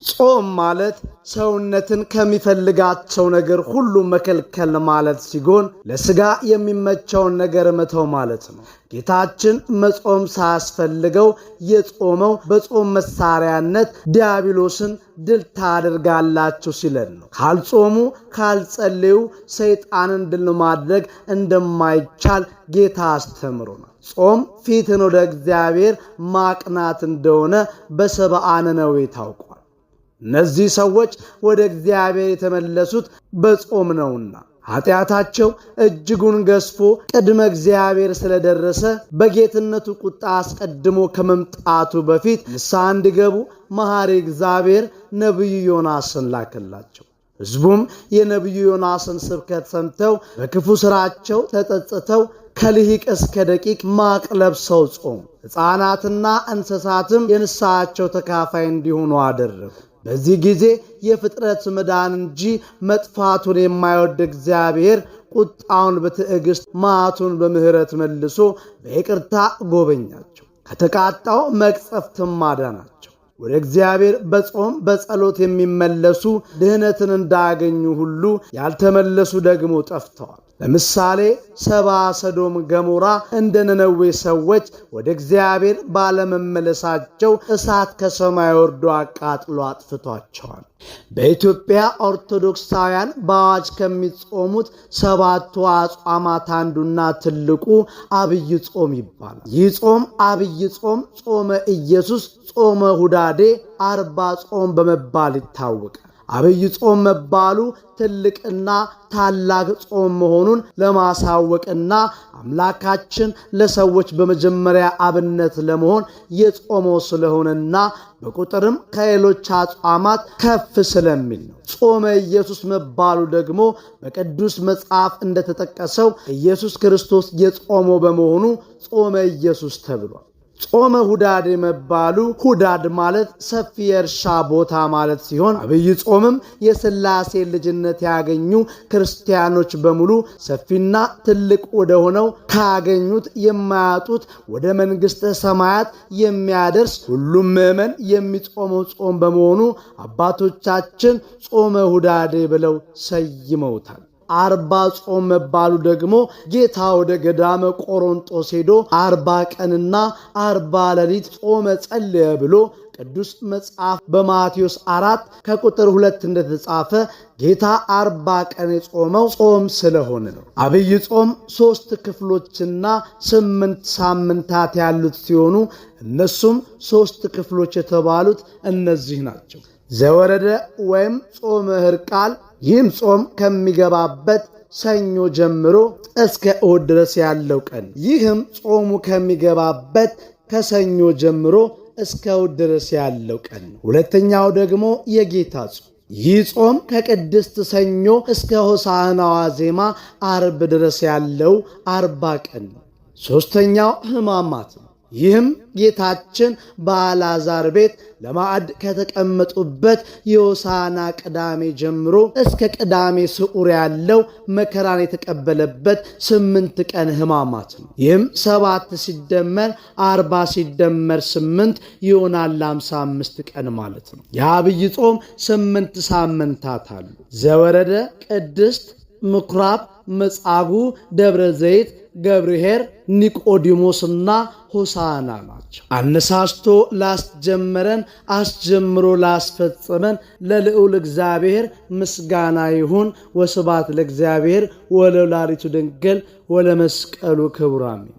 ጾም ማለት ሰውነትን ከሚፈልጋቸው ነገር ሁሉ መከልከል ማለት ሲሆን ለሥጋ የሚመቸውን ነገር መተው ማለት ነው። ጌታችን መጾም ሳያስፈልገው የጾመው በጾም መሳሪያነት ዲያብሎስን ድል ታደርጋላችሁ ሲለን ነው። ካልጾሙ ካልጸለዩ ሰይጣንን ድል ማድረግ እንደማይቻል ጌታ አስተምሮናል። ጾም ፊትን ወደ እግዚአብሔር ማቅናት እንደሆነ በሰብአ ነነዌ ታውቋል። እነዚህ ሰዎች ወደ እግዚአብሔር የተመለሱት በጾም ነውና ኃጢአታቸው እጅጉን ገዝፎ ቅድመ እግዚአብሔር ስለደረሰ በጌትነቱ ቁጣ አስቀድሞ ከመምጣቱ በፊት ንስሐ እንዲገቡ መሐሪ እግዚአብሔር ነቢዩ ዮናስን ላከላቸው። ሕዝቡም የነቢዩ ዮናስን ስብከት ሰምተው በክፉ ሥራቸው ተጸጽተው ከልሂቅ እስከ ደቂቅ ማቅ ለብሰው ጾሙ። ሕፃናትና እንስሳትም የንስሐቸው ተካፋይ እንዲሆኑ አደረጉ። በዚህ ጊዜ የፍጥረት መዳን እንጂ መጥፋቱን የማይወድ እግዚአብሔር ቁጣውን በትዕግስት መዓቱን በምሕረት መልሶ በይቅርታ ጎበኛቸው፣ ከተቃጣው መቅሰፍትም አዳናቸው። ወደ እግዚአብሔር በጾም በጸሎት የሚመለሱ ድህነትን እንዳያገኙ ሁሉ ያልተመለሱ ደግሞ ጠፍተዋል። ለምሳሌ ሰብአ ሰዶም ገሞራ እንደ ነነዌ ሰዎች ወደ እግዚአብሔር ባለመመለሳቸው እሳት ከሰማይ ወርዶ አቃጥሎ አጥፍቷቸዋል። በኢትዮጵያ ኦርቶዶክሳውያን በአዋጅ ከሚጾሙት 7ቱ አጽዋማት አንዱና ትልቁ አብይ ጾም ይባላል። ይህ ጾም አብይ ጾም፣ ጾመ ኢየሱስ፣ ጾመ ሁዳዴ፣ 40 ጾም በመባል ይታወቃል። አብይ ጾም መባሉ ትልቅና ታላቅ ጾም መሆኑን ለማሳወቅና አምላካችን ለሰዎች በመጀመሪያ አብነት ለመሆን የጾመው ስለሆነና በቁጥርም ከሌሎች አጽዋማት ከፍ ስለሚል ነው። ጾመ ኢየሱስ መባሉ ደግሞ በቅዱስ መጽሐፍ እንደተጠቀሰው ኢየሱስ ክርስቶስ የጾመው በመሆኑ ጾመ ኢየሱስ ተብሏል። ጾመ ሁዳዴ መባሉ ሁዳድ ማለት ሰፊ የእርሻ ቦታ ማለት ሲሆን አብይ ጾምም የሥላሴ ልጅነት ያገኙ ክርስቲያኖች በሙሉ ሰፊና ትልቅ ወደ ሆነው ካገኙት የማያጡት ወደ መንግሥተ ሰማያት የሚያደርስ ሁሉም ምዕመን የሚጾመው ጾም በመሆኑ አባቶቻችን ጾመ ሁዳዴ ብለው ሰይመውታል። 40 ጾም መባሉ ደግሞ ጌታ ወደ ገዳመ ቆሮንጦስ ሄዶ 40 ቀንና 40 ሌሊት ጾመ ጸለየ ብሎ ቅዱስ መጽሐፍ በማቴዎስ 4 ከቁጥር 2 እንደተጻፈ ጌታ 40 ቀን የጾመው ጾም ስለሆነ ነው። አብይ ጾም 3 ክፍሎችና 8 ሳምንታት ያሉት ሲሆኑ እነሱም 3 ክፍሎች የተባሉት እነዚህ ናቸው። ዘወረደ ወይም ጾመ ሕርቃል፣ ይህም ጾም ከሚገባበት ሰኞ ጀምሮ እስከ እሁድ ድረስ ያለው ቀን። ይህም ጾሙ ከሚገባበት ከሰኞ ጀምሮ እስከ እሁድ ድረስ ያለው ቀን ነው። ሁለተኛው ደግሞ የጌታ ጾም። ይህ ጾም ከቅድስት ሰኞ እስከ ሆሳዕና ዋዜማ ዓርብ ድረስ ያለው 40 ቀን ነው። ሦስተኛው ሕማማት ነው። ይህም ጌታችን በአልዓዛር ቤት ለማዕድ ከተቀመጡበት የሆሳዕና ቅዳሜ ጀምሮ እስከ ቅዳሜ ስዑር ያለው መከራን የተቀበለበት 8 ቀን ሕማማት ነው። ይህም 7 ሲደመር 40 ሲደመር 8 ይሆናል 55 ቀን ማለት ነው። የአብይ ጾም 8 ሳምንታት አሉ። ዘወረደ፣ ቅድስት፣ ምኵራብ፣ መጻጉዕ፣ ደብረ ዘይት፣ ገብርኄር፣ ኒቆዲሞስና ሆሳዕና ናቸው። አነሳስቶ ላስጀመረን አስጀምሮ ላስፈጸመን ለልዑል እግዚአብሔር ምስጋና ይሁን። ወስብሐት ለእግዚአብሔር ወለወላዲቱ ድንግል ወለመስቀሉ ክቡር አሜን።